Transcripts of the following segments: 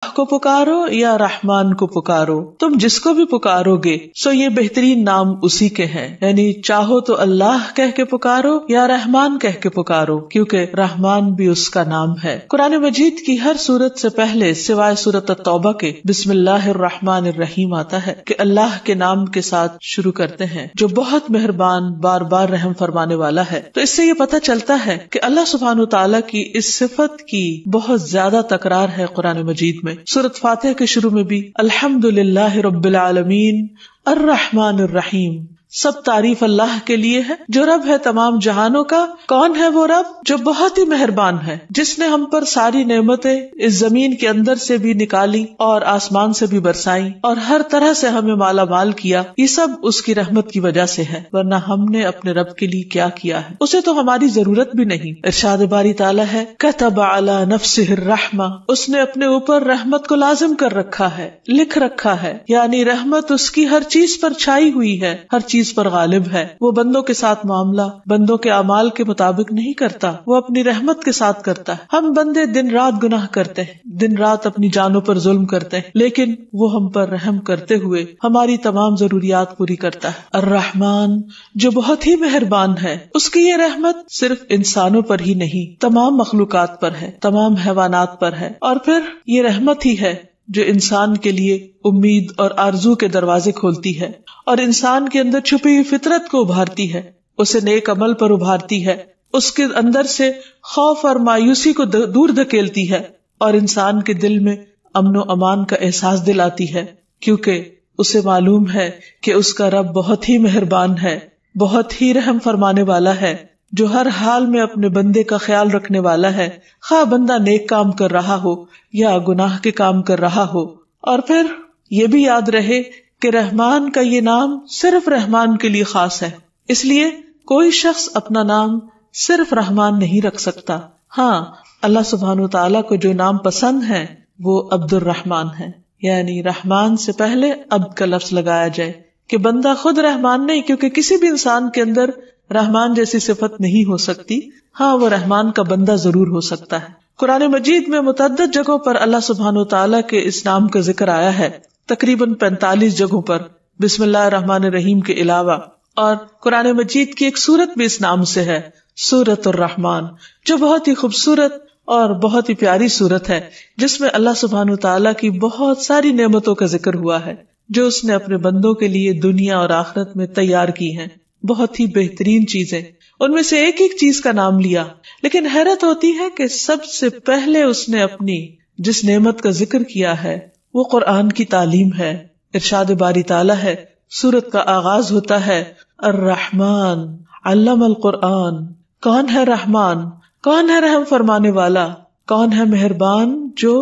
کو پکارو یا رحمان کو پکارو، تم جس کو بھی پکارو گے سو یہ بہترین نام اسی کے ہیں، یعنی چاہو تو اللہ کہہ کے پکارو یا رحمان کہہ کے پکارو، کیونکہ رحمان بھی اس کا نام ہے۔ قرآن مجید کی ہر سورت سے پہلے سوائے سورت التوبہ کے بسم اللہ الرحمن الرحیم آتا ہے کہ اللہ کے نام کے ساتھ شروع کرتے ہیں جو بہت مہربان بار بار رحم فرمانے والا ہے۔ تو اس سے یہ پتہ چلتا ہے کہ اللہ سبحانہ وتعالیٰ کی اس صفت کی بہت زیادہ تکرار ہے قرآن مجید میں۔ سورۃ فاتحہ کے شروع میں بھی الحمدللہ رب العالمین الرحمن الرحیم، سب تعریف اللہ کے لیے ہے جو رب ہے تمام جہانوں کا۔ کون ہے وہ رب؟ جو بہت ہی مہربان ہے، جس نے ہم پر ساری نعمتیں اس زمین کے اندر سے بھی نکالی اور آسمان سے بھی برسائیں اور ہر طرح سے ہمیں مالا مال کیا۔ یہ سب اس کی رحمت کی وجہ سے ہے، ورنہ ہم نے اپنے رب کے لیے کیا کیا ہے؟ اسے تو ہماری ضرورت بھی نہیں۔ ارشاد باری تعالیٰ ہے کتب علی نفسہ الرحمہ، اس نے اپنے اوپر رحمت کو لازم کر رکھا ہے، لکھ رکھا ہے، یعنی رحمت اس کی ہر چیز پر چھائی ہوئی ہے، ہر چیز پر غالب ہے۔ وہ بندوں کے ساتھ معاملہ بندوں کے اعمال کے مطابق نہیں کرتا، وہ اپنی رحمت کے ساتھ کرتا ہے۔ ہم بندے دن رات گناہ کرتے ہیں، دن رات اپنی جانوں پر ظلم کرتے ہیں، لیکن وہ ہم پر رحم کرتے ہوئے ہماری تمام ضروریات پوری کرتا ہے۔ الرحمن جو بہت ہی مہربان ہے، اس کی یہ رحمت صرف انسانوں پر ہی نہیں، تمام مخلوقات پر ہے، تمام حیوانات پر ہے، اور پھر یہ رحمت ہی ہے جو انسان کے لیے امید اور آرزو کے دروازے کھولتی ہے اور انسان کے اندر چھپی ہوئی فطرت کو ابھارتی ہے، اسے نیک عمل پر ابھارتی ہے، اس کے اندر سے خوف اور مایوسی کو دور دھکیلتی ہے اور انسان کے دل میں امن و امان کا احساس دلاتی ہے، کیونکہ اسے معلوم ہے کہ اس کا رب بہت ہی مہربان ہے، بہت ہی رحم فرمانے والا ہے، جو ہر حال میں اپنے بندے کا خیال رکھنے والا ہے، خواہ بندہ نیک کام کر رہا ہو یا گناہ کے کام کر رہا ہو۔ اور پھر یہ بھی یاد رہے کہ رحمان کا یہ نام صرف رحمان کے لیے خاص ہے، اس لیے کوئی شخص اپنا نام صرف رحمان نہیں رکھ سکتا۔ ہاں، اللہ سبحانہ وتعالیٰ کو جو نام پسند ہے وہ عبد الرحمن ہے، یعنی رحمان سے پہلے عبد کا لفظ لگایا جائے کہ بندہ خود رحمان نہیں، کیونکہ کسی بھی انسان کے اندر رحمان جیسی صفت نہیں ہو سکتی، ہاں وہ رحمان کا بندہ ضرور ہو سکتا ہے۔ قرآن مجید میں متعدد جگہوں پر اللہ سبحانہ وتعالیٰ کے اس نام کا ذکر آیا ہے، تقریباً 45 جگہوں پر بسم اللہ الرحمن الرحیم کے علاوہ، اور قرآن مجید کی ایک سورت بھی اس نام سے ہے، سورۃ الرحمن، جو بہت ہی خوبصورت اور بہت ہی پیاری سورت ہے، جس میں اللہ سبحانہ وتعالیٰ کی بہت ساری نعمتوں کا ذکر ہوا ہے جو اس نے اپنے بندوں کے لیے دنیا اور آخرت میں تیار کی ہیں، بہت ہی بہترین چیزیں، ان میں سے ایک ایک چیز کا نام لیا، لیکن حیرت ہوتی ہے کہ سب سے پہلے اس نے اپنی جس نعمت کا ذکر کیا ہے وہ قرآن کی تعلیم ہے۔ ارشاد باری تعالیٰ ہے، سورت کا آغاز ہوتا ہے الرحمن علم القرآن، کون ہے رحمان، کون ہے رحم فرمانے والا، کون ہے مہربان جو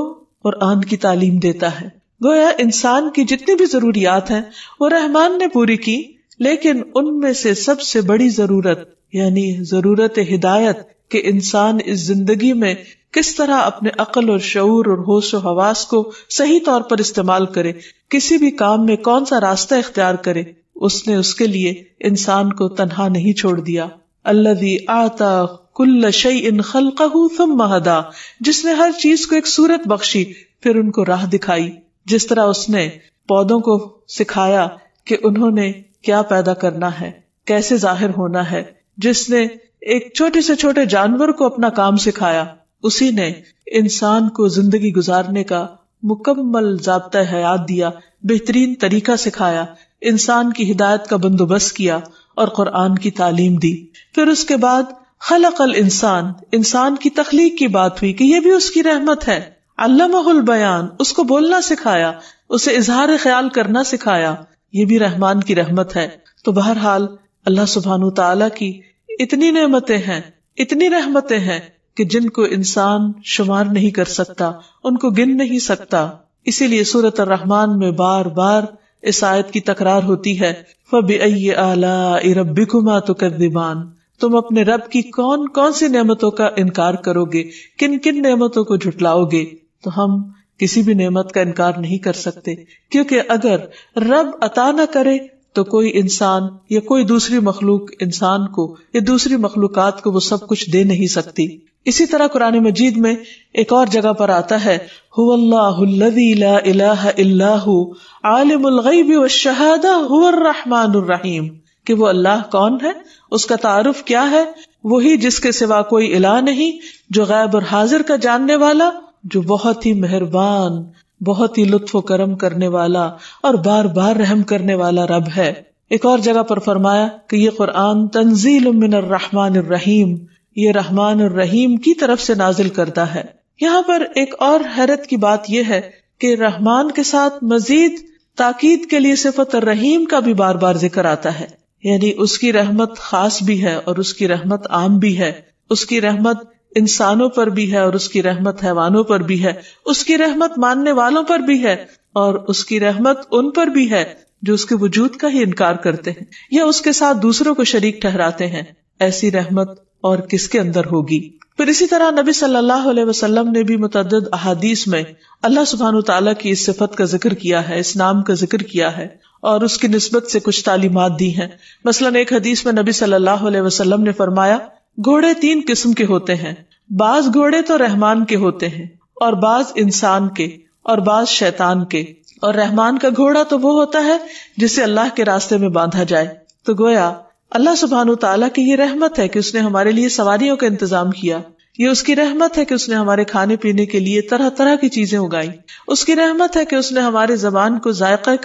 قرآن کی تعلیم دیتا ہے۔ گویا انسان کی جتنی بھی ضروریات ہیں وہ رحمان نے پوری کی، لیکن ان میں سے سب سے بڑی ضرورت یعنی ضرورت ہدایت کہ انسان اس زندگی میں کس طرح اپنے عقل اور شعور اور ہوش و حواس کو صحیح طور پر استعمال کرے، کسی بھی کام میں کون سا راستہ اختیار کرے، اس نے اس کے لیے انسان کو تنہا نہیں چھوڑ دیا۔ الذی اعطی کل شیء خلقہ ثم ہدی، جس نے ہر چیز کو ایک صورت بخشی پھر ان کو راہ دکھائی، جس طرح اس نے پودوں کو سکھایا کہ انہوں نے کیا پیدا کرنا ہے، کیسے ظاہر ہونا ہے، جس نے ایک چھوٹے سے چھوٹے جانور کو اپنا کام سکھایا، اسی نے انسان کو زندگی گزارنے کا مکمل ضابطہ حیات دیا، بہترین طریقہ سکھایا، انسان کی ہدایت کا بندوبست کیا اور قرآن کی تعلیم دی۔ پھر اس کے بعد خلق الانسان، انسان کی تخلیق کی بات ہوئی کہ یہ بھی اس کی رحمت ہے، علمہ البیان، اس کو بولنا سکھایا، اسے اظہار خیال کرنا سکھایا، یہ بھی رحمان کی رحمت ہے۔ تو بہرحال اللہ سبحانہ تعالیٰ کی اتنی نعمتیں ہیں، اتنی رحمتیں ہیں کہ جن کو انسان شمار نہیں کر سکتا، ان کو گن نہیں سکتا۔ اسی لیے سورۃ الرحمن میں بار بار اس آیت کی تکرار ہوتی ہے، فَبِأَيِّ آلَاءِ رَبِّكُمَا تُكَذِّبَانِ، تم اپنے رب کی کون کون سی نعمتوں کا انکار کرو گے، کن کن نعمتوں کو جھٹلاؤ گے۔ تو ہم کسی بھی نعمت کا انکار نہیں کر سکتے، کیونکہ اگر رب عطا نہ کرے تو کوئی انسان یا کوئی دوسری مخلوق انسان کو یا دوسری مخلوقات کو وہ سب کچھ دے نہیں سکتی۔ اسی طرح قرآن مجید میں ایک اور جگہ پر آتا ہے هو اللہ الذی لا الہ الا ہو عالم الغیب والشہادہ هو الرحمن الرحیم، کہ وہ اللہ کون ہے، اس کا تعارف کیا ہے، وہی جس کے سوا کوئی الہ نہیں، جو غیب اور حاضر کا جاننے والا، جو بہت ہی مہربان، بہت ہی لطف و کرم کرنے والا اور بار بار رحم کرنے والا رب ہے۔ ایک اور جگہ پر فرمایا کہ یہ قرآن تنزیل من الرحمن الرحیم، یہ رحمان الرحیم کی طرف سے نازل کردہ ہے۔ یہاں پر ایک اور حیرت کی بات یہ ہے کہ رحمان کے ساتھ مزید تاکید کے لیے صفت الرحیم کا بھی بار بار ذکر آتا ہے، یعنی اس کی رحمت خاص بھی ہے اور اس کی رحمت عام بھی ہے، اس کی رحمت انسانوں پر بھی ہے اور اس کی رحمت حیوانوں پر بھی ہے، اس کی رحمت ماننے والوں پر بھی ہے اور اس کی رحمت ان پر بھی ہے جو اس کے وجود کا ہی انکار کرتے ہیں یا اس کے ساتھ دوسروں کو شریک ٹھہراتے ہیں۔ ایسی رحمت اور کس کے اندر ہوگی؟ پھر اسی طرح نبی صلی اللہ علیہ وسلم نے بھی متعدد احادیث میں اللہ سبحانہ تعالیٰ کی اس صفت کا ذکر کیا ہے، اس نام کا ذکر کیا ہے اور اس کی نسبت سے کچھ تعلیمات دی ہیں۔ مثلاً ایک حدیث میں نبی صلی اللہ علیہ وسلم نے فرمایا، گھوڑے 3 قسم کے ہوتے ہیں، بعض گھوڑے تو رحمان کے ہوتے ہیں اور بعض انسان کے اور بعض شیطان کے، اور رحمان کا گھوڑا تو وہ ہوتا ہے جسے اللہ کے راستے میں باندھا جائے۔ تو گویا اللہ سبحانہ تعالیٰ کی یہ رحمت ہے کہ اس نے ہمارے لیے سواریوں کا انتظام کیا، یہ اس کی رحمت ہے کہ اس نے ہمارے کھانے پینے کے لیے طرح طرح کی چیزیں اگائی، اس کی رحمت ہے کہ اس نے ہمارے زبان کو ذائقہ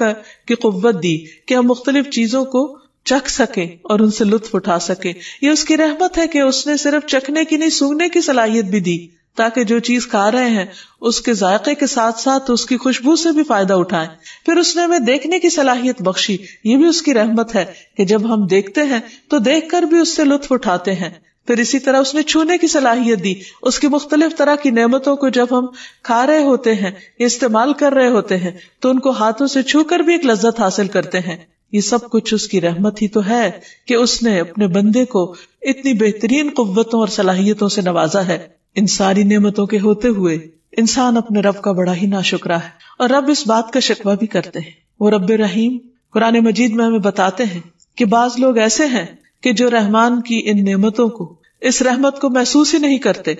کی قوت دی کہ ہم مختلف چیزوں کو چکھ سکیں اور ان سے لطف اٹھا سکیں، یہ اس کی رحمت ہے کہ اس نے صرف چکھنے کی نہیں سونگھنے کی صلاحیت بھی دی تاکہ جو چیز کھا رہے ہیں اس کے ذائقے کے ساتھ ساتھ اس کی خوشبو سے بھی فائدہ اٹھائیں۔ پھر اس نے ہمیں دیکھنے کی صلاحیت بخشی، یہ بھی اس کی رحمت ہے کہ جب ہم دیکھتے ہیں تو دیکھ کر بھی اس سے لطف اٹھاتے ہیں۔ پھر اسی طرح اس نے چھونے کی صلاحیت دی، اس کی مختلف طرح کی نعمتوں کو جب ہم کھا رہے ہوتے ہیں یا استعمال کر رہے ہوتے ہیں تو ان کو ہاتھوں سے چھو کر بھی ایک لذت حاصل کرتے ہیں۔ یہ سب کچھ اس کی رحمت ہی تو ہے کہ اس نے اپنے بندے کو اتنی بہترین قوتوں اور صلاحیتوں سے نوازا ہے۔ ان ساری نعمتوں کے ہوتے ہوئے انسان اپنے رب کا بڑا ہی ناشکرا ہے، اور رب اس بات کا شکوہ بھی کرتے ہیں۔ وہ رب رحیم قرآن مجید میں ہمیں بتاتے ہیں کہ بعض لوگ ایسے ہیں کہ جو رحمان کی ان نعمتوں کو، اس رحمت کو محسوس ہی نہیں کرتے۔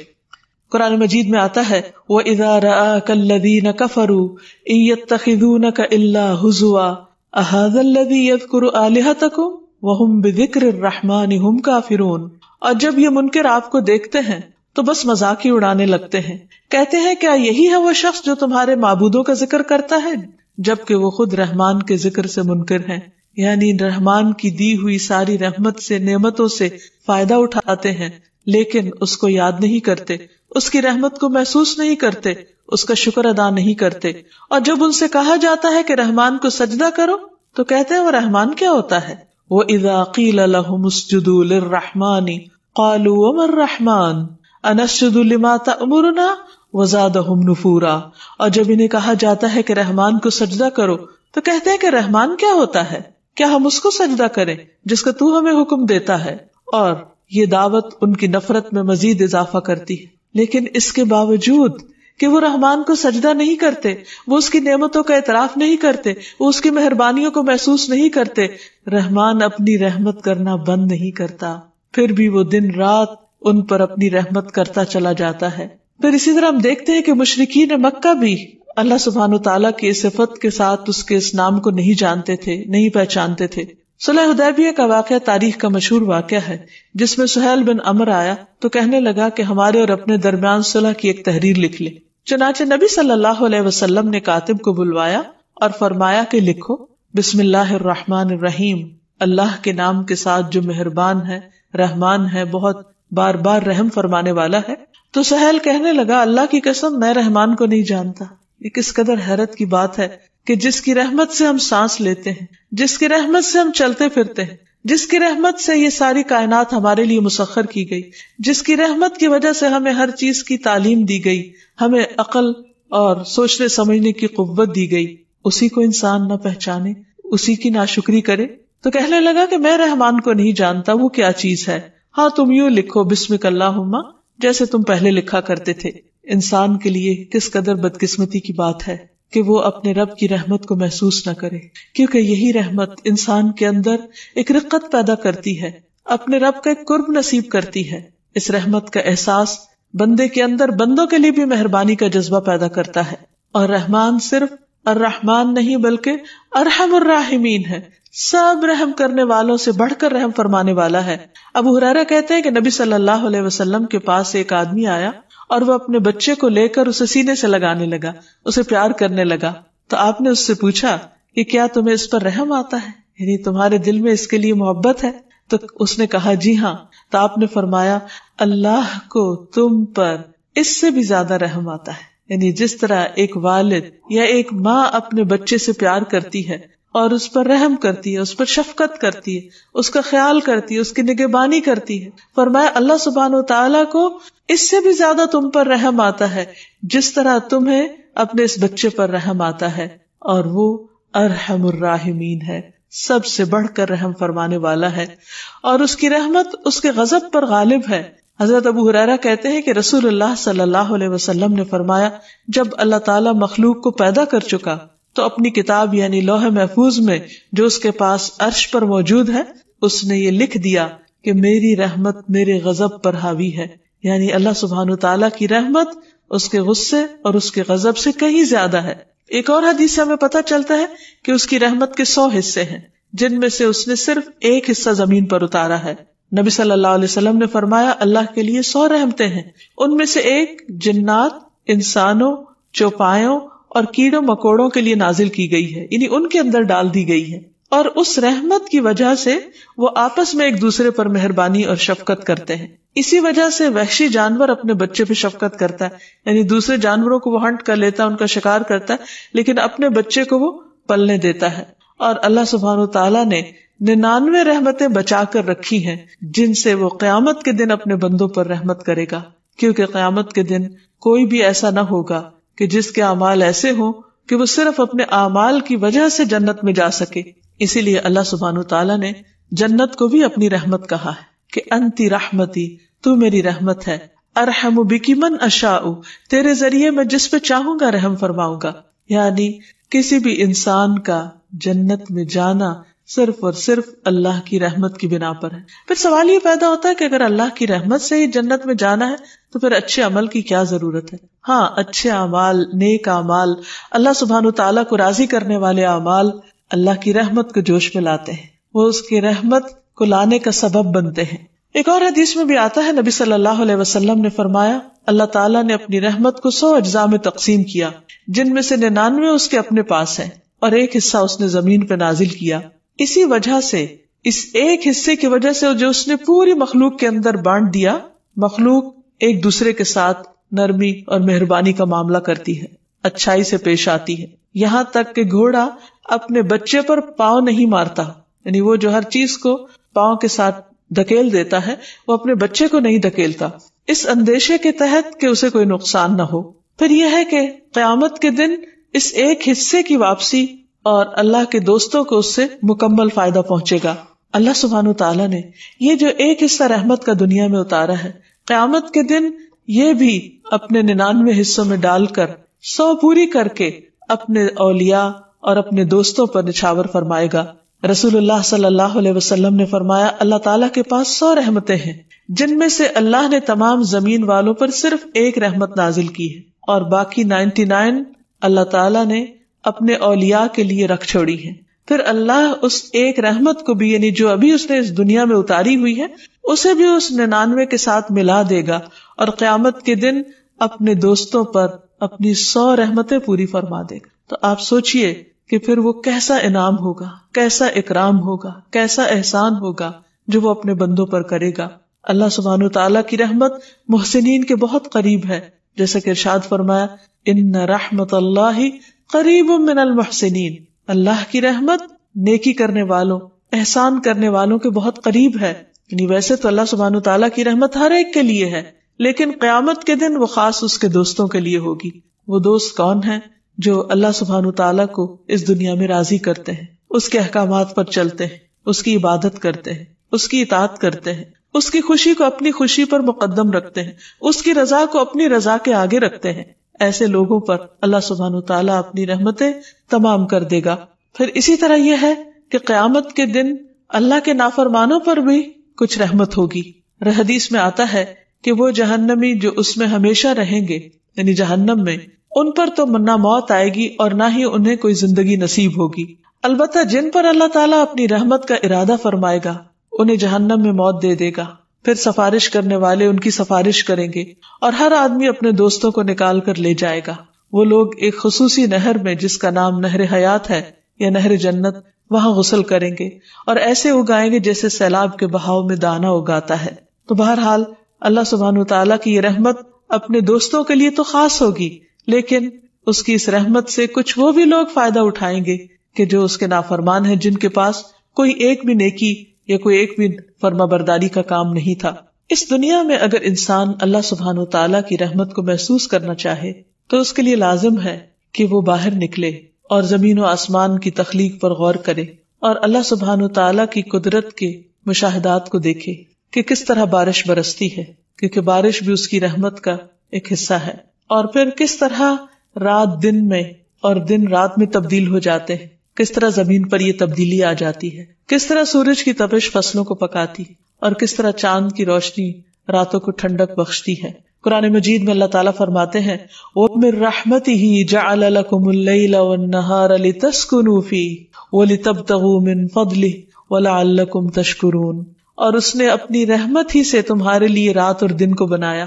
قرآن مجید میں آتا ہے وَإِذَا رَآكَ الَّذِينَ كَفَرُوا إِن يَتَّخِذُونَكَ إِلَّا هُزُوًا أَهَذَا الَّذِي يَذْكُرُ آلِهَتَكُمْ وَهُمْ بِذِكْرِ الرَّحْمَنِ هُمْ كَافِرُونَ۔ اور جب یہ منکر آپ کو دیکھتے ہیں تو بس مذاق ہی اڑانے لگتے ہیں، کہتے ہیں کیا یہی ہے وہ شخص جو تمہارے معبودوں کا ذکر کرتا ہے، جبکہ وہ خود رحمان کے ذکر سے منکر ہیں، یعنی رحمان کی دی ہوئی ساری رحمت سے، نعمتوں سے فائدہ اٹھاتے ہیں لیکن اس کو یاد نہیں کرتے، اس کی رحمت کو محسوس نہیں کرتے، اس کا شکر ادا نہیں کرتے۔ اور جب ان سے کہا جاتا ہے کہ رحمان کو سجدہ کرو تو کہتے ہیں وہ رحمان کیا ہوتا ہے؟ وَإِذَا قِيلَ لَهُمُ اسْجُدُوا لِلرَّحْمَنِ قَالُوا وَمَا الرَّحْمَنُ أَنَسْجُدُ لِمَا تَأْمُرُنَا وَزَادَهُمْ نُفُورًا۔ اور جب انہیں کہا جاتا ہے کہ رحمان کو سجدہ کرو تو کہتے ہیں کہ رحمان کیا ہوتا ہے، کیا ہم اس کو سجدہ کریں جس کا تو ہمیں حکم دیتا ہے؟ اور یہ دعوت ان کی نفرت میں مزید اضافہ کرتی ہے۔ لیکن اس کے باوجود کہ وہ رحمان کو سجدہ نہیں کرتے، وہ اس کی نعمتوں کا اعتراف نہیں کرتے، وہ اس کی مہربانیوں کو محسوس نہیں کرتے، رحمان اپنی رحمت کرنا بند نہیں کرتا، پھر بھی وہ دن رات ان پر اپنی رحمت کرتا چلا جاتا ہے۔ پھر اسی طرح ہم دیکھتے ہیں کہ مشرکین مکہ بھی اللہ سبحانہ تعالیٰ کی اس صفت کے ساتھ اس کے اس نام کو نہیں جانتے تھے، نہیں پہچانتے تھے۔ صلح حدیبیہ کا واقعہ تاریخ کا مشہور واقعہ ہے جس میں سہیل بن عمر آیا تو کہنے لگا کہ ہمارے اور اپنے درمیان صلح کی ایک تحریر لکھ لے۔ چنانچہ نبی صلی اللہ علیہ وسلم نے کاتب کو بلوایا اور فرمایا کہ لکھو بسم اللہ الرحمن الرحیم، اللہ کے نام کے ساتھ جو مہربان ہے، رحمان ہے، بہت بار بار رحم فرمانے والا ہے۔ تو سہیل کہنے لگا اللہ کی قسم میں رحمان کو نہیں جانتا۔ یہ کس قدر حیرت کی بات ہے کہ جس کی رحمت سے ہم سانس لیتے ہیں، جس کی رحمت سے ہم چلتے پھرتے ہیں، جس کی رحمت سے یہ ساری کائنات ہمارے لیے مسخر کی گئی، جس کی رحمت کی وجہ سے ہمیں ہر چیز کی تعلیم دی گئی، ہمیں عقل اور سوچنے سمجھنے کی قوت دی گئی، اسی کو انسان نہ پہچانے، اسی کی ناشکری کرے۔ تو کہنے لگا کہ میں رحمان کو نہیں جانتا، وہ کیا چیز ہے؟ ہاں تم یوں لکھو بسمک اللہم جیسے تم پہلے لکھا کرتے تھے۔ انسان کے لیے کس قدر بدقسمتی کی بات ہے کہ وہ اپنے رب کی رحمت کو محسوس نہ کرے، کیونکہ یہی رحمت انسان کے اندر ایک رقت پیدا کرتی ہے، اپنے رب کا ایک قرب نصیب کرتی ہے۔ اس رحمت کا احساس بندے کے اندر بندوں کے لیے بھی مہربانی کا جذبہ پیدا کرتا ہے. اور رحمان صرف الرحمان نہیں بلکہ ارحم الراحمین ہے، سب رحم کرنے والوں سے بڑھ کر رحم فرمانے والا ہے. ابو ہریرہ کہتے ہیں کہ نبی صلی اللہ علیہ وسلم کے پاس ایک آدمی آیا اور وہ اپنے بچے کو لے کر اسے سینے سے لگانے لگا، اسے پیار کرنے لگا. تو آپ نے اس سے پوچھا کہ کیا تمہیں اس پر رحم آتا ہے، یعنی تمہارے دل میں اس کے لیے محبت ہے؟ تو اس نے کہا جی ہاں. تو آپ نے فرمایا اللہ کو تم پر اس سے بھی زیادہ رحم آتا ہے. یعنی جس طرح ایک والد یا ایک ماں اپنے بچے سے پیار کرتی ہے اور اس پر رحم کرتی ہے، اس پر شفقت کرتی ہے، اس کا خیال کرتی ہے، اس کی نگہبانی کرتی ہے، فرمایا اللہ سبحانہ وتعالیٰ کو اس سے بھی زیادہ تم پر رحم آتا ہے جس طرح تمہیں اپنے اس بچے پر رحم آتا ہے. اور وہ ارحم الراحمین ہے، سب سے بڑھ کر رحم فرمانے والا ہے، اور اس کی رحمت اس کے غضب پر غالب ہے. حضرت ابو ہریرہ کہتے ہیں کہ رسول اللہ صلی اللہ علیہ وسلم نے فرمایا جب اللہ تعالیٰ مخلوق کو پیدا کر چکا تو اپنی کتاب یعنی لوح محفوظ میں جو اس کے پاس عرش پر موجود ہے اس نے یہ لکھ دیا کہ میری رحمت میرے غضب پر حاوی ہے. یعنی اللہ سبحانہ تعالیٰ کی رحمت اس کے غصے اور اس کے غضب سے کہیں زیادہ ہے. ایک اور حدیث سے ہمیں پتہ چلتا ہے کہ اس کی رحمت کے 100 حصے ہیں جن میں سے اس نے صرف ایک حصہ زمین پر اتارا ہے. نبی صلی اللہ علیہ وسلم نے فرمایا اللہ کے لیے 100 رحمتیں ہیں، ان میں سے ایک جنات، انسانوں، چوپایوں اور کیڑوں مکوڑوں کے لیے نازل کی گئی ہے، یعنی ان کے اندر ڈال دی گئی ہے. اور اس رحمت کی وجہ سے وہ آپس میں ایک دوسرے پر مہربانی اور شفقت کرتے ہیں. اسی وجہ سے وحشی جانور اپنے بچے پہ شفقت کرتا ہے، یعنی دوسرے جانوروں کو وہ ہنٹ کر لیتا ہے، ان کا شکار کرتا ہے، لیکن اپنے بچے کو وہ پلنے دیتا ہے. اور اللہ سبحانہ تعالیٰ نے 99 رحمتیں بچا کر رکھی ہیں جن سے وہ قیامت کے دن اپنے بندوں پر رحمت کرے گا، کیونکہ قیامت کے دن کوئی بھی ایسا نہ ہوگا کہ جس کے اعمال ایسے ہوں کہ وہ صرف اپنے اعمال کی وجہ سے جنت میں جا سکے. اسی لیے اللہ سبحانہ تعالیٰ نے جنت کو بھی اپنی رحمت کہا ہے کہ انتی رحمتی، تو میری رحمت ہے، ارحم بکی من اشاء، تیرے ذریعے میں جس پہ چاہوں گا رحم فرماؤں گا. یعنی کسی بھی انسان کا جنت میں جانا صرف اور صرف اللہ کی رحمت کی بنا پر ہے. پھر سوال یہ پیدا ہوتا ہے کہ اگر اللہ کی رحمت سے ہی جنت میں جانا ہے تو پھر اچھے عمل کی کیا ضرورت ہے؟ ہاں، اچھے اعمال، نیک اعمال، اللہ سبحانہ تعالیٰ کو راضی کرنے والے اعمال اللہ کی رحمت کو جوش میں لاتے ہیں، وہ اس کی رحمت کو لانے کا سبب بنتے ہیں. ایک اور حدیث میں بھی آتا ہے نبی صلی اللہ علیہ وسلم نے فرمایا اللہ تعالیٰ نے اپنی رحمت کو 100 اجزاء میں تقسیم کیا جن میں سے 99 اس کے اپنے پاس ہیں اور ایک حصہ اس نے زمین پہ نازل کیا. اسی وجہ سے، اس ایک حصے کی وجہ سے جو اس نے پوری مخلوق کے اندر بانٹ دیا، مخلوق ایک دوسرے کے ساتھ نرمی اور مہربانی کا معاملہ کرتی ہے، اچھائی سے پیش آتی ہے، یہاں تک کہ گھوڑا اپنے بچے پر پاؤں نہیں مارتا، یعنی وہ جو ہر چیز کو پاؤں کے ساتھ دھکیل دیتا ہے وہ اپنے بچے کو نہیں دھکیلتا، اس اندیشے کے تحت کہ اسے کوئی نقصان نہ ہو. پھر یہ ہے کہ قیامت کے دن اس ایک حصے کی واپسی اور اللہ کے دوستوں کو اس سے مکمل فائدہ پہنچے گا. اللہ سبحانہ تعالیٰ نے یہ جو ایک حصہ رحمت کا دنیا میں اتارا ہے، قیامت کے دن یہ بھی اپنے 99 حصوں میں ڈال کر 100 پوری کر کے اپنے اولیاء اور اپنے دوستوں پر نچھاور فرمائے گا. رسول اللہ صلی اللہ علیہ وسلم نے فرمایا اللہ تعالیٰ کے پاس 100 رحمتیں ہیں جن میں سے اللہ نے تمام زمین والوں پر صرف ایک رحمت نازل کی ہے اور باقی 99 اللہ تعالیٰ نے اپنے اولیاء کے لیے رکھ چھوڑی ہے. پھر اللہ اس ایک رحمت کو بھی، یعنی جو ابھی اس نے اس دنیا میں اتاری ہوئی ہے، اسے بھی اس 99 کے ساتھ ملا دے گا اور قیامت کے دن اپنے دوستوں پر اپنی 100 رحمتیں پوری فرما دے گا. تو آپ سوچئے کہ پھر وہ کیسا انعام ہوگا، کیسا اکرام ہوگا، کیسا احسان ہوگا جو وہ اپنے بندوں پر کرے گا. اللہ سبحانہ تعالیٰ کی رحمت محسنین کے بہت قریب ہے، جیسا کہ ارشاد فرمایا ان رحمت اللہ قریب من المحسنین، اللہ کی رحمت نیکی کرنے والوں، احسان کرنے والوں کے بہت قریب ہے. یعنی ویسے تو اللہ سبحانہ تعالیٰ کی رحمت ہر ایک کے لیے ہے، لیکن قیامت کے دن وہ خاص اس کے دوستوں کے لیے ہوگی. وہ دوست کون ہیں؟ جو اللہ سبحانہ تعالیٰ کو اس دنیا میں راضی کرتے ہیں، اس کے احکامات پر چلتے ہیں، اس کی عبادت کرتے ہیں، اس کی اطاعت کرتے ہیں، اس کی خوشی کو اپنی خوشی پر مقدم رکھتے ہیں، اس کی رضا کو اپنی رضا کے آگے رکھتے ہیں. ایسے لوگوں پر اللہ سبحانہ تعالیٰ اپنی رحمتیں تمام کر دے گا. پھر اسی طرح یہ ہے کہ قیامت کے دن اللہ کے نافرمانوں پر بھی کچھ رحمت ہوگی. حدیث میں آتا ہے کہ وہ جہنمی جو اس میں ہمیشہ رہیں گے یعنی جہنم میں، ان پر تو نہ موت آئے گی اور نہ ہی انہیں کوئی زندگی نصیب ہوگی۔ البتہ جن پر اللہ تعالیٰ اپنی رحمت کا ارادہ فرمائے گا انہیں جہنم میں موت دے دے گا، پھر سفارش کرنے والے ان کی سفارش کریں گے اور ہر آدمی اپنے دوستوں کو نکال کر لے جائے گا۔ وہ لوگ ایک خصوصی نہر میں جس کا نام نہر حیات ہے یا نہر جنت، وہاں غسل کریں گے اور ایسے اگائیں گے جیسے سیلاب کے بہاؤ میں دانا اگاتا ہے۔ تو بہرحال اللہ سبحانہ وتعالیٰ کی یہ رحمت اپنے دوستوں کے لیے تو خاص ہوگی، لیکن اس کی اس رحمت سے کچھ وہ بھی لوگ فائدہ اٹھائیں گے کہ جو اس کے نافرمان ہیں، جن کے پاس کوئی ایک بھی نیکی یا کوئی ایک بھی فرما برداری کا کام نہیں تھا۔ اس دنیا میں اگر انسان اللہ سبحانہ وتعالیٰ کی رحمت کو محسوس کرنا چاہے تو اس کے لیے لازم ہے کہ وہ باہر نکلے اور زمین و آسمان کی تخلیق پر غور کرے اور اللہ سبحانہ وتعالیٰ کی قدرت کے مشاہدات کو دیکھے کہ کس طرح بارش برستی ہے، کیونکہ بارش بھی اس کی رحمت کا ایک حصہ ہے، اور پھر کس طرح رات دن میں اور دن رات میں تبدیل ہو جاتے ہیں، کس طرح زمین پر یہ تبدیلی آ جاتی ہے، کس طرح سورج کی تپش فصلوں کو پکاتی اور کس طرح چاند کی روشنی راتوں کو ٹھنڈک بخشتی ہے۔ قرآن مجید میں اللہ تعالیٰ فرماتے ہیں وَمِن رَحْمَتِهِ جَعَلَ لَكُمُ اللَّيْلَ وَالنَّهَارَ لِتَسْكُنُوا فِيهِ وَلِتَبْتَغُوا مِن فَضْلِهِ وَلَعَلَّكُمْ تَشْكُرُونَ، اور اس نے اپنی رحمت ہی سے تمہارے لیے رات اور دن کو بنایا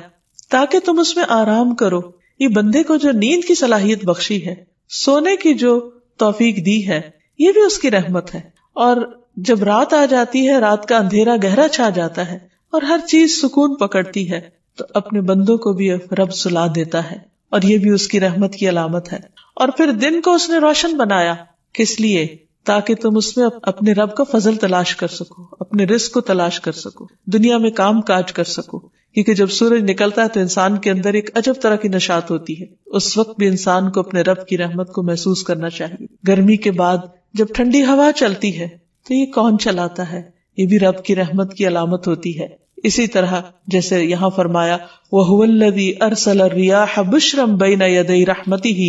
تاکہ تم اس میں آرام کرو۔ یہ بندے کو جو نیند کی صلاحیت بخشی ہے، سونے کی جو توفیق دی ہے، یہ بھی اس کی رحمت ہے۔ اور جب رات آ جاتی ہے، رات کا اندھیرا گہرا چھا جاتا ہے اور ہر چیز سکون پکڑتی ہے، تو اپنے بندوں کو بھی رب سلا دیتا ہے، اور یہ بھی اس کی رحمت کی علامت ہے۔ اور پھر دن کو اس نے روشن بنایا، کس لیے؟ تاکہ تم اس میں اپنے رب کا فضل تلاش کر سکو، اپنے رزق کو تلاش کر سکو، دنیا میں کام کاج کر سکو، کیونکہ جب سورج نکلتا ہے تو انسان کے اندر ایک عجب طرح کی نشاط ہوتی ہے۔ اس وقت بھی انسان کو اپنے رب کی رحمت کو محسوس کرنا چاہیے۔ گرمی کے بعد جب ٹھنڈی ہوا چلتی ہے تو یہ کون چلاتا ہے؟ یہ بھی رب کی رحمت کی علامت ہوتی ہے۔ اسی طرح جیسے یہاں فرمایا وَهُوَ الَّذِي أَرْسَلَ الرِّيَاحَ بُشْرًا بَيْنَ يَدَيْ رَحْمَتِهِ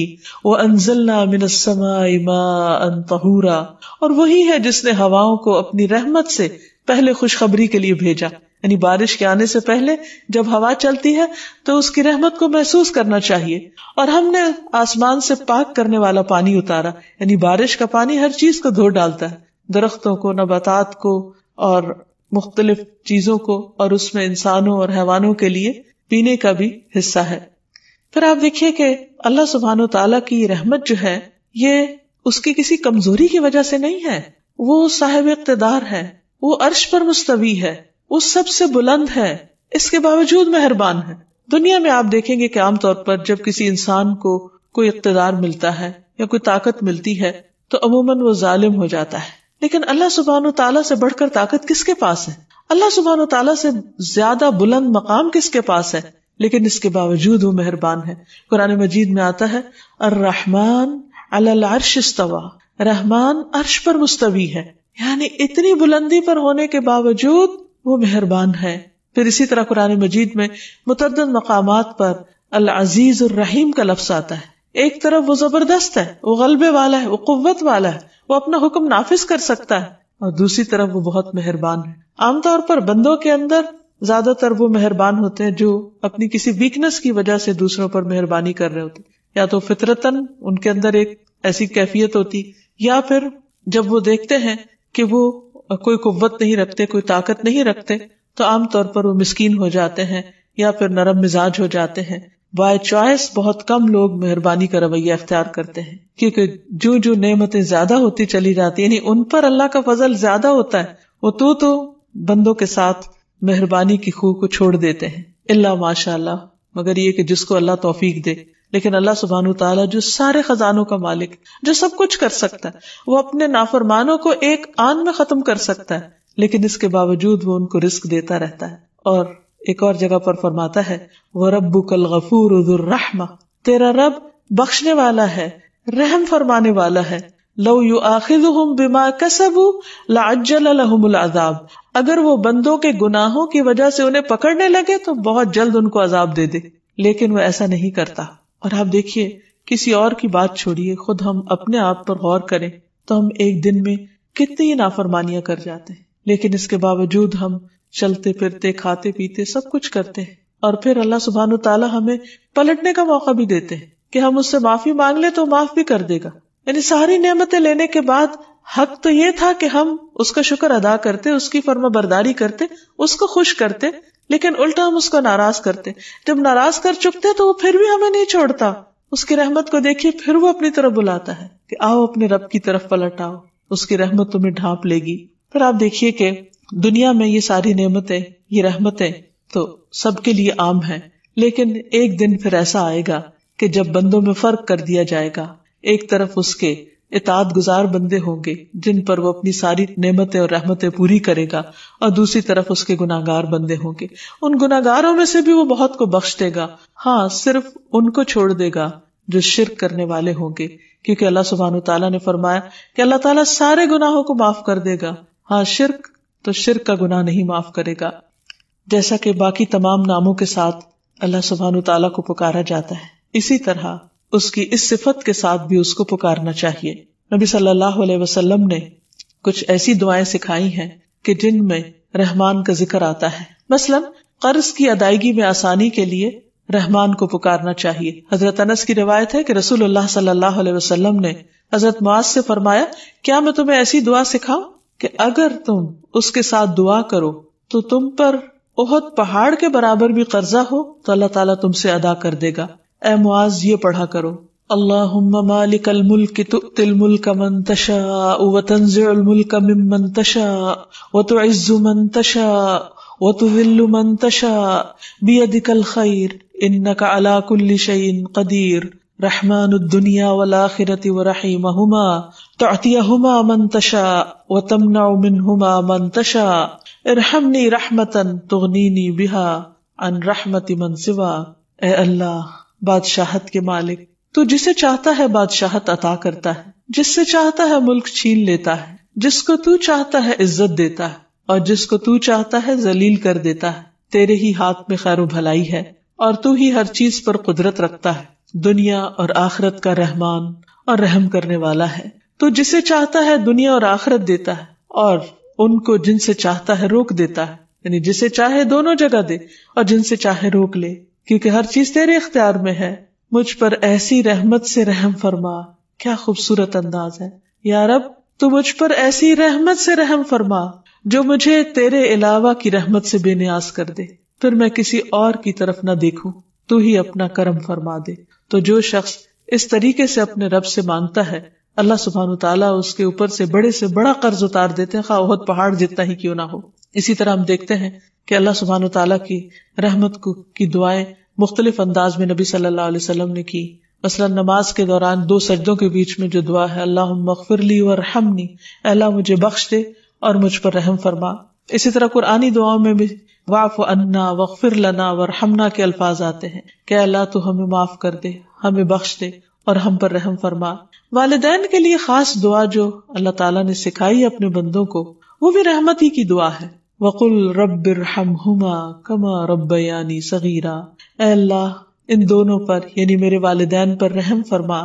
وَأَنزَلْنَا مِنَ السَّمَاءِ مَاءً طَهُورًا، اور وہی ہے جس نے ہواؤں کو اپنی رحمت سے پہلے خوشخبری کے لیے بھیجا، یعنی بارش کے آنے سے پہلے جب ہوا چلتی ہے تو اس کی رحمت کو محسوس کرنا چاہیے۔ اور ہم نے آسمان سے پاک کرنے والا پانی اتارا، یعنی بارش کا پانی ہر چیز کو دھو ڈالتا ہے، درختوں کو، نباتات کو اور مختلف چیزوں کو، اور اس میں انسانوں اور حیوانوں کے لیے پینے کا بھی حصہ ہے۔ پھر آپ دیکھیے کہ اللہ سبحانہ وتعالیٰ کی رحمت جو ہے یہ اس کی کسی کمزوری کی وجہ سے نہیں ہے، وہ صاحب اقتدار ہے، وہ عرش پر مستوی ہے، وہ سب سے بلند ہے، اس کے باوجود مہربان ہے۔ دنیا میں آپ دیکھیں گے کہ عام طور پر جب کسی انسان کو کوئی اقتدار ملتا ہے یا کوئی طاقت ملتی ہے تو عموماً وہ ظالم ہو جاتا ہے، لیکن اللہ سبحانہ وتعالیٰ سے بڑھ کر طاقت کس کے پاس ہے؟ اللہ سبحانہ وتعالیٰ سے زیادہ بلند مقام کس کے پاس ہے؟ لیکن اس کے باوجود وہ مہربان ہے۔ قرآن مجید میں آتا ہے الرحمن علی العرش استوى، رحمان عرش پر مستوی ہے، یعنی اتنی بلندی پر ہونے کے باوجود وہ مہربان ہے۔ پھر اسی طرح قرآن مجید میں متعدد مقامات پر العزیز الرحیم کا لفظ آتا ہے۔ ایک طرف وہ زبردست ہے، وہ غلبے والا ہے، وہ قوت والا ہے، وہ اپنا حکم نافذ کر سکتا ہے، اور دوسری طرف وہ بہت مہربان ہے۔ عام طور پر بندوں کے اندر زیادہ تر وہ مہربان ہوتے ہیں جو اپنی کسی ویکنس کی وجہ سے دوسروں پر مہربانی کر رہے ہوتے، یا تو فطرتاً ان کے اندر ایک ایسی کیفیت ہوتی، یا پھر جب وہ دیکھتے ہیں کہ وہ کوئی قوت نہیں رکھتے، کوئی طاقت نہیں رکھتے، تو عام طور پر وہ مسکین ہو جاتے ہیں یا پھر نرم مزاج ہو جاتے ہیں۔ بائی چوائس بہت کم لوگ مہربانی کا رویہ اختیار کرتے ہیں، کیونکہ جو نعمتیں زیادہ ہوتی چلی جاتی ہیں، یعنی ان پر اللہ کا فضل زیادہ ہوتا ہے، وہ تو بندوں کے ساتھ مہربانی کی خوہ کو چھوڑ دیتے ہیں، الا ماشاء اللہ، مگر یہ کہ جس کو اللہ توفیق دے۔ لیکن اللہ سبحانہ وتعالیٰ جو سارے خزانوں کا مالک، جو سب کچھ کر سکتا ہے، وہ اپنے نافرمانوں کو ایک آن میں ختم کر سکتا ہے، لیکن اس کے باوجود وہ ان کو رزق دیتا رہتا ہے۔ اور ایک اور جگہ پر فرماتا ہے وَرَبُّكَ الْغَفُورُ ذُو الرَّحْمَةِ، تیرا رب بخشنے والا ہے، رحم فرمانے والا ہے۔ لَوْ يُؤَاخِذُهُمْ بِمَا كَسَبُوا لَعَجَّلَ لَهُمُ الْعَذَابَ، اگر وہ بندوں کے گناہوں کی وجہ سے انہیں پکڑنے لگے تو بہت جلد ان کو عذاب دے دے، لیکن وہ ایسا نہیں کرتا۔ اور آپ دیکھیے، کسی اور کی بات چھوڑیے، خود ہم اپنے آپ پر غور کریں تو ہم ایک دن میں کتنی نافرمانیاں کر جاتے ہیں، لیکن اس کے باوجود ہم چلتے پھرتے، کھاتے پیتے سب کچھ کرتے ہیں، اور پھر اللہ سبحانہ تعالیٰ ہمیں پلٹنے کا موقع بھی دیتے ہیں کہ ہم اس سے معافی مانگ لیں تو معاف بھی کر دے گا. یعنی ساری نعمتیں لینے کے بعد حق تو یہ تھا کہ ہم اس کا شکر ادا کرتے، اس کی فرما برداری کرتے، اس کو خوش کرتے، لیکن الٹا ہم اس کو ناراض کرتے. جب ناراض کر چکتے تو وہ پھر بھی ہمیں نہیں چھوڑتا. اس کی رحمت کو دیکھیے، پھر وہ اپنی طرف بلاتا ہے کہ آؤ اپنے رب کی طرف پلٹ آؤ، اس کی رحمت تمہیں ڈھانپ لے گی. پھر آپ دیکھیے کہ دنیا میں یہ ساری نعمتیں، یہ رحمتیں تو سب کے لیے عام ہیں، لیکن ایک دن پھر ایسا آئے گا کہ جب بندوں میں فرق کر دیا جائے گا. ایک طرف اس کے اطاعت گزار بندے ہوں گے جن پر وہ اپنی ساری نعمتیں اور رحمتیں پوری کرے گا، اور دوسری طرف اس کے گناہگار بندے ہوں گے. ان گناہگاروں میں سے بھی وہ بہت کو بخش دے گا، ہاں صرف ان کو چھوڑ دے گا جو شرک کرنے والے ہوں گے، کیونکہ اللہ سبحانہ تعالیٰ نے فرمایا کہ اللہ تعالیٰ سارے گناہوں کو معاف کر دے گا، ہاں شرک کا گناہ نہیں معاف کرے گا. جیسا کہ باقی تمام ناموں کے ساتھ اللہ سبحانہ تعالیٰ کو پکارا جاتا ہے، اسی طرح اس کی اس صفت کے ساتھ بھی اس کو پکارنا چاہیے. نبی صلی اللہ علیہ وسلم نے کچھ ایسی دعائیں سکھائی ہیں کہ جن میں رحمان کا ذکر آتا ہے. مثلا قرض کی ادائیگی میں آسانی کے لیے رحمان کو پکارنا چاہیے. حضرت انس کی روایت ہے کہ رسول اللہ صلی اللہ علیہ وسلم نے حضرت معاذ سے فرمایا، کیا میں تمہیں ایسی دعا سکھاؤں کہ اگر تم اس کے ساتھ دعا کرو تو تم پر احد پہاڑ کے برابر بھی قرضہ ہو تو اللہ تعالیٰ تم سے ادا کر دے گا. اے معاذ یہ پڑھا کرو، اللہم مالک الملک تؤتی الملک من تشاء وتنزع الملک ممن تشاء وتعز من تشاء وتذل من تشاء بیدک الخیر انک علی کل شیء قدیر رحمان الدنیا والآخرة ورحیمہما تعطیہما من تشاء وتمنع منہما من تشاء ارحمنی رحمتا تغنینی بہا عن رحمت من سوا. اے اللہ بادشاہت کے مالک، تو جسے چاہتا ہے بادشاہت عطا کرتا ہے، جس سے چاہتا ہے ملک چھین لیتا ہے، جس کو تو چاہتا ہے عزت دیتا ہے اور جس کو تو چاہتا ہے ذلیل کر دیتا ہے. تیرے ہی ہاتھ میں خیر و بھلائی ہے اور تو ہی ہر چیز پر قدرت رکھتا ہے، دنیا اور آخرت کا رحمان اور رحم کرنے والا ہے. تو جسے چاہتا ہے دنیا اور آخرت دیتا ہے اور ان کو جن سے چاہتا ہے روک دیتا ہے، یعنی جسے چاہے دونوں جگہ دے اور جن سے چاہے روک لے، کیونکہ ہر چیز تیرے اختیار میں ہے. مجھ پر ایسی رحمت سے رحم فرما. کیا خوبصورت انداز ہے. یا رب تو مجھ پر ایسی رحمت سے رحم فرما جو مجھے تیرے علاوہ کی رحمت سے بے نیاز کر دے، پھر میں کسی اور کی طرف نہ دیکھوں، تو ہی اپنا کرم فرما دے. تو جو شخص اس طریقے سے اپنے رب سے مانگتا ہے، اللہ سبحانہ تعالیٰ اس کے اوپر سے بڑا قرض اتار دیتے ہیں، خواہ احد پہاڑ جتنا ہی کیوں نہ ہو. اسی طرح ہم دیکھتے ہیں کہ اللہ سبحانہ تعالیٰ کی رحمت کی دعائیں مختلف انداز میں نبی صلی اللہ علیہ وسلم نے کی. مثلا نماز کے دوران 2 سجدوں کے بیچ میں جو دعا ہے، اللہم اغفر لی وارحمنی، اے اللہ مجھے بخش دے اور مجھ پر رحم فرما. اسی طرح قرآنی دعاؤں میں بھی واعف عنا واغفر لنا وارحمنا کے الفاظ آتے ہیں کہ اللہ تو ہمیں معاف کر دے، ہمیں بخش دے اور ہم پر رحم فرما. والدین کے لیے خاص دعا جو اللہ تعالیٰ نے سکھائی اپنے بندوں کو، وہ بھی رحمت ہی کی دعا ہے. وَقُلْ رَبِّ ارْحَمْهُمَا كَمَا رَبَّيَانِي صَغِيرًا، اے اللہ ان دونوں پر یعنی میرے والدین پر رحم فرما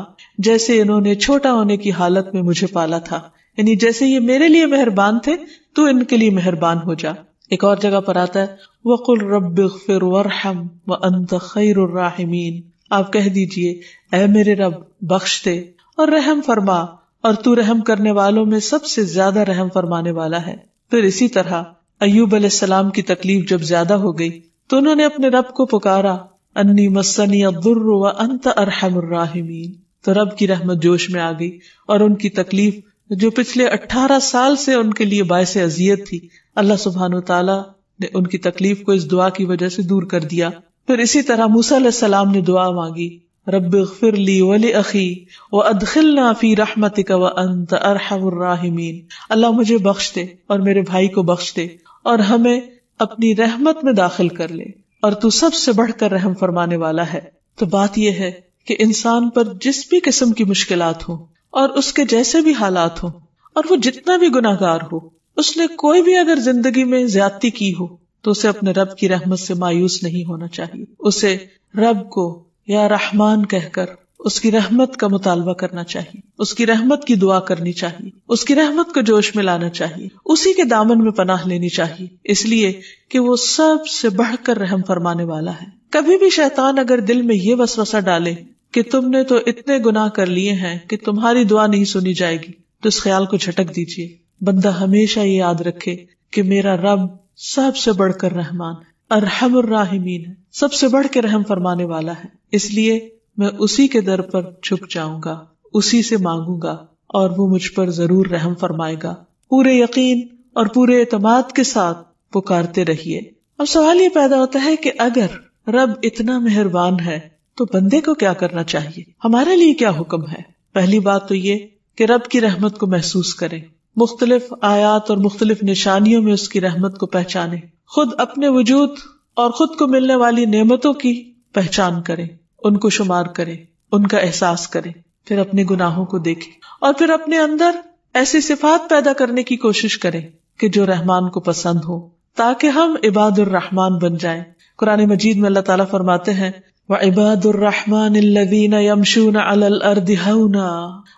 جیسے انہوں نے چھوٹا ہونے کی حالت میں مجھے پالا تھا، یعنی جیسے یہ میرے لیے مہربان تھے تو ان کے لیے مہربان ہو جا. ایک اور جگہ پر آتا ہے وَقُلْ رَبِّ اغْفِرْ وَارْحَمْ وَأَنْتَ خَيْرُ الرَّاحِمِينَ، آپ کہہ دیجئے اے میرے رب بخش دے اور رحم فرما، اور تو رحم کرنے والوں میں سب سے زیادہ رحم فرمانے والا ہے. پھر اسی طرح ایوب علیہ السلام کی تکلیف جب زیادہ ہو گئی تو انہوں نے اپنے رب کو پکارا، انی مسنی الضر وانت ارحم الراحمین، تو رب کی رحمت جوش میں آ گئی اور ان کی تکلیف جو پچھلے 18 سال سے ان کے لیے باعث اذیت تھی، اللہ سبحانہ تعالیٰ نے ان کی تکلیف کو اس دعا کی وجہ سے دور کر دیا. پھر اسی طرح موسیٰ علیہ السلام نے دعا مانگی، رب اغفر لی ولاخی وادخلنا فی رحمتک وانت ارحم الراحمین، اللہ مجھے بخش دے اور میرے بھائی کو بخش دے اور ہمیں اپنی رحمت میں داخل کر لے، اور تو سب سے بڑھ کر رحم فرمانے والا ہے. تو بات یہ ہے کہ انسان پر جس بھی قسم کی مشکلات ہوں اور اس کے جیسے بھی حالات ہوں اور وہ جتنا بھی گناہگار ہو، اس نے کوئی بھی اگر زندگی میں زیادتی کی ہو تو اسے اپنے رب کی رحمت سے مایوس نہیں ہونا چاہیے. اسے رب کو یا رحمان کہہ کر اس کی رحمت کا مطالبہ کرنا چاہیے، اس کی رحمت کی دعا کرنی چاہیے، اس کی رحمت کو جوش میں لانا چاہیے، اسی کے دامن میں پناہ لینی چاہیے، اس لیے کہ وہ سب سے بڑھ کر رحم فرمانے والا ہے۔ کبھی بھی شیطان اگر دل میں یہ وسوسہ ڈالے کہ تم نے تو اتنے گناہ کر لیے ہیں کہ تمہاری دعا نہیں سنی جائے گی، تو اس خیال کو جھٹک دیجیے۔ بندہ ہمیشہ یہ یاد رکھے کہ میرا رب سب سے بڑھ کر رحمان ہے، ارحم الراحمین ہے، سب سے بڑھ کے رحم فرمانے والا ہے، اس لیے میں اسی کے در پر جھک جاؤں گا، اسی سے مانگوں گا اور وہ مجھ پر ضرور رحم فرمائے گا۔ پورے یقین اور پورے اعتماد کے ساتھ پکارتے رہیے۔ اب سوال یہ پیدا ہوتا ہے کہ اگر رب اتنا مہربان ہے تو بندے کو کیا کرنا چاہیے، ہمارے لیے کیا حکم ہے؟ پہلی بات تو یہ کہ رب کی رحمت کو محسوس کریں، مختلف آیات اور مختلف نشانیوں میں اس کی رحمت کو پہچانیں، خود اپنے وجود اور خود کو ملنے والی نعمتوں کی پہچان کریں، ان کو شمار کریں، ان کا احساس کریں، پھر اپنے گناہوں کو دیکھیں اور پھر اپنے اندر ایسی صفات پیدا کرنے کی کوشش کریں کہ جو رحمان کو پسند ہو، تاکہ ہم عباد الرحمان بن جائیں۔ قرآن مجید میں اللہ تعالیٰ فرماتے ہیں وَعِبَادُ الرَّحْمَنِ الَّذِينَ يَمْشُونَ عَلَى الْأَرْضِ هَوْنًا،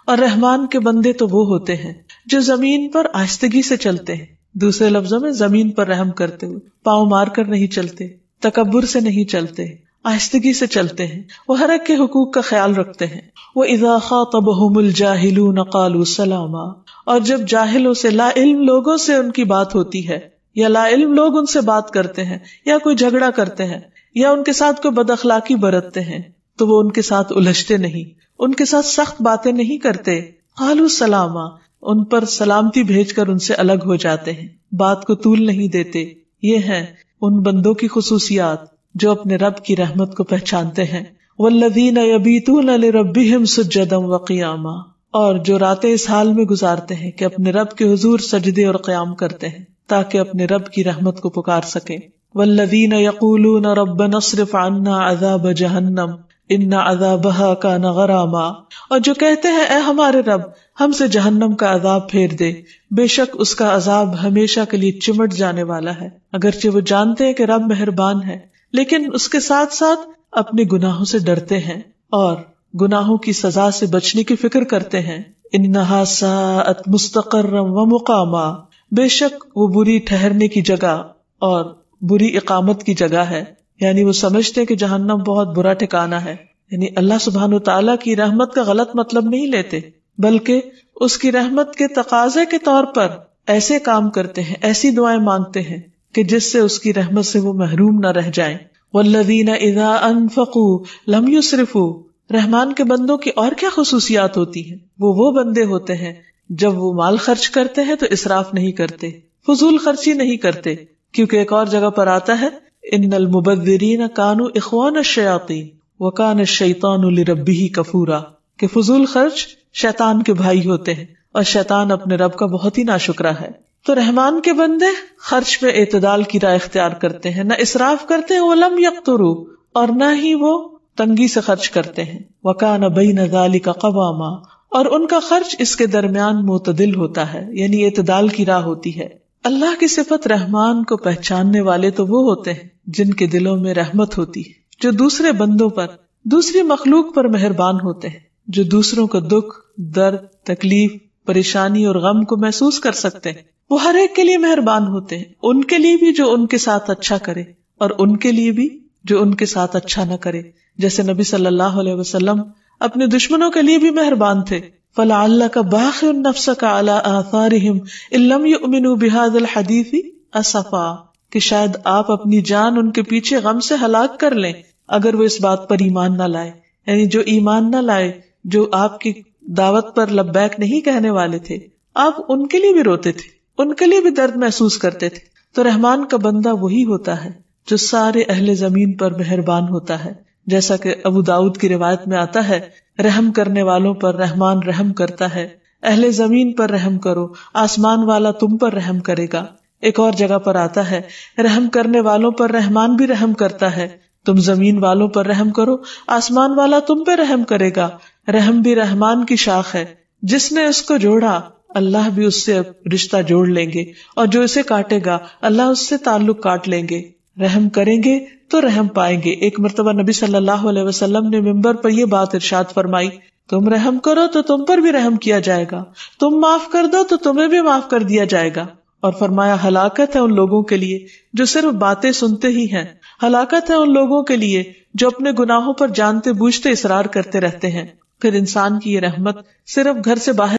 اور رحمان کے بندے تو وہ ہوتے ہیں جو زمین پر آہستگی سے چلتے ہیں، دوسرے لفظوں میں زمین پر رحم کرتے ہوئے، پاؤں مار کر نہیں چلتے، تکبر سے نہیں چلتے، آہستگی سے چلتے ہیں، وہ ہر ایک کے حقوق کا خیال رکھتے ہیں۔ وَإِذَا خَاطَبَهُمُ الْجَاهِلُونَ قَالُوا سَلَامًا، اور جب جاہلوں سے، لا علم لوگوں سے ان کی بات ہوتی ہے، یا لا علم لوگ ان سے بات کرتے ہیں، یا کوئی جھگڑا کرتے ہیں، یا ان کے ساتھ کوئی بد اخلاقی برتتے ہیں، تو وہ ان کے ساتھ الجھتے نہیں، ان کے ساتھ سخت باتیں نہیں کرتے، قالوا سلاما، ان پر سلامتی بھیج کر ان سے الگ ہو جاتے ہیں، بات کو طول نہیں دیتے۔ یہ ہیں ان بندوں کی خصوصیات جو اپنے رب کی رحمت کو پہچانتے ہیں۔ والذین یبیتون لربہم سجدا وقیاما، اور جو راتیں اس حال میں گزارتے ہیں کہ اپنے رب کے حضور سجدے اور قیام کرتے ہیں تاکہ اپنے رب کی رحمت کو پکار سکیں۔ والذین یقولون ربنا اصرف عنا عذاب جہنم ان عذابها کان غراما، اور جو کہتے ہیں اے ہمارے رب ہم سے جہنم کا عذاب پھیر دے، بے شک اس کا عذاب ہمیشہ کے لیے چمٹ جانے والا ہے۔ اگرچہ وہ جانتے ہیں کہ رب مہربان ہے، لیکن اس کے ساتھ ساتھ اپنے گناہوں سے ڈرتے ہیں اور گناہوں کی سزا سے بچنے کی فکر کرتے ہیں۔ انہا ساءت مستقرا ومقاما، بے شک وہ بری ٹھہرنے کی جگہ اور بری اقامت کی جگہ ہے، یعنی وہ سمجھتے ہیں کہ جہنم بہت برا ٹھکانہ ہے۔ یعنی اللہ سبحانہ وتعالیٰ کی رحمت کا غلط مطلب نہیں لیتے، بلکہ اس کی رحمت کے تقاضے کے طور پر ایسے کام کرتے ہیں، ایسی دعائیں مانگتے ہیں کہ جس سے اس کی رحمت سے وہ محروم نہ رہ جائیں۔ والذین اذا انفقوا لم یسرفوا، رحمان کے بندوں کی اور کیا خصوصیات ہوتی ہیں؟ وہ بندے ہوتے ہیں جب وہ مال خرچ کرتے ہیں تو اسراف نہیں کرتے، فضول خرچی نہیں کرتے، کیونکہ ایک اور جگہ پر آتا ہے ان المبذرین کانوا اخوان الشیاطین وکان الشیطان لربہ کفورا، کہ فضول خرچ شیطان کے بھائی ہوتے ہیں اور شیطان اپنے رب کا بہت ہی ناشکرا ہے۔ تو رحمان کے بندے خرچ میں اعتدال کی راہ اختیار کرتے ہیں، نہ اسراف کرتے ہیں، ولم یقتروا، اور نہ ہی وہ تنگی سے خرچ کرتے ہیں، وکان بین ذلک قواما، اور ان کا خرچ اس کے درمیان معتدل ہوتا ہے، یعنی اعتدال کی راہ ہوتی ہے۔ اللہ کی صفت رحمان کو پہچاننے والے تو وہ ہوتے ہیں جن کے دلوں میں رحمت ہوتی ہے، جو دوسرے بندوں پر، دوسری مخلوق پر مہربان ہوتے ہیں، جو دوسروں کو دکھ، درد، تکلیف، پریشانی اور غم کو محسوس کر سکتے ہیں۔ وہ ہر ایک کے لیے مہربان ہوتے ہیں، ان کے لیے بھی جو ان کے ساتھ اچھا کرے اور ان کے لیے بھی جو ان کے ساتھ اچھا نہ کرے۔ جیسے نبی صلی اللہ علیہ وسلم اپنے دشمنوں کے لیے بھی مہربان تھے۔ فَلَعَلَّكَ بَاخِعٌ نَفْسَكَ عَلَىٰ آثَارِهِمْ إِن لَّمْ يُؤْمِنُوا بِهَٰذَا الْحَدِيثِ أَسَفًا، کہ شاید آپ اپنی جان ان کے پیچھے غم سے ہلاک کر لیں اگر وہ اس بات پر ایمان نہ لائے، یعنی جو ایمان نہ لائے، جو آپ کی دعوت پر لبیک نہیں کہنے والے تھے، آپ ان کے لیے بھی روتے تھے، ان کے لیے بھی درد محسوس کرتے تھے۔ تو رحمان کا بندہ وہی ہوتا ہے جو سارے اہل زمین پر مہربان ہوتا ہے، جیسا کہ ابو داؤد کی روایت میں آتا ہے، رحم کرنے والوں پر رحمان رحم کرتا ہے، اہل زمین پر رحم کرو، آسمان والا تم پر رحم کرے گا۔ ایک اور جگہ پر آتا ہے، رحم کرنے والوں پر رحمان بھی رحم کرتا ہے، تم زمین والوں پر رحم کرو، آسمان والا تم پہ رحم کرے گا۔ رحم بھی رحمان کی شاخ ہے، جس نے اس کو جوڑا اللہ بھی اس سے رشتہ جوڑ لیں گے، اور جو اسے کاٹے گا اللہ اس سے تعلق کاٹ لیں گے۔ رحم کریں گے تو رحم پائیں گے۔ ایک مرتبہ نبی صلی اللہ علیہ وسلم نے ممبر پر یہ بات ارشاد فرمائی تم رحم کرو تو تم پر بھی رحم کیا جائے گا، تم معاف کر دو تو تمہیں بھی معاف کر دیا جائے گا. اور فرمایا ہلاکت ہے ان لوگوں کے لیے جو صرف باتیں سنتے ہی ہیں، ہلاکت ہے ان لوگوں کے لیے جو اپنے گناہوں پر جانتے بوجھتے اصرار کرتے رہتے ہیں. پھر انسان کی یہ رحمت صرف گھر سے باہر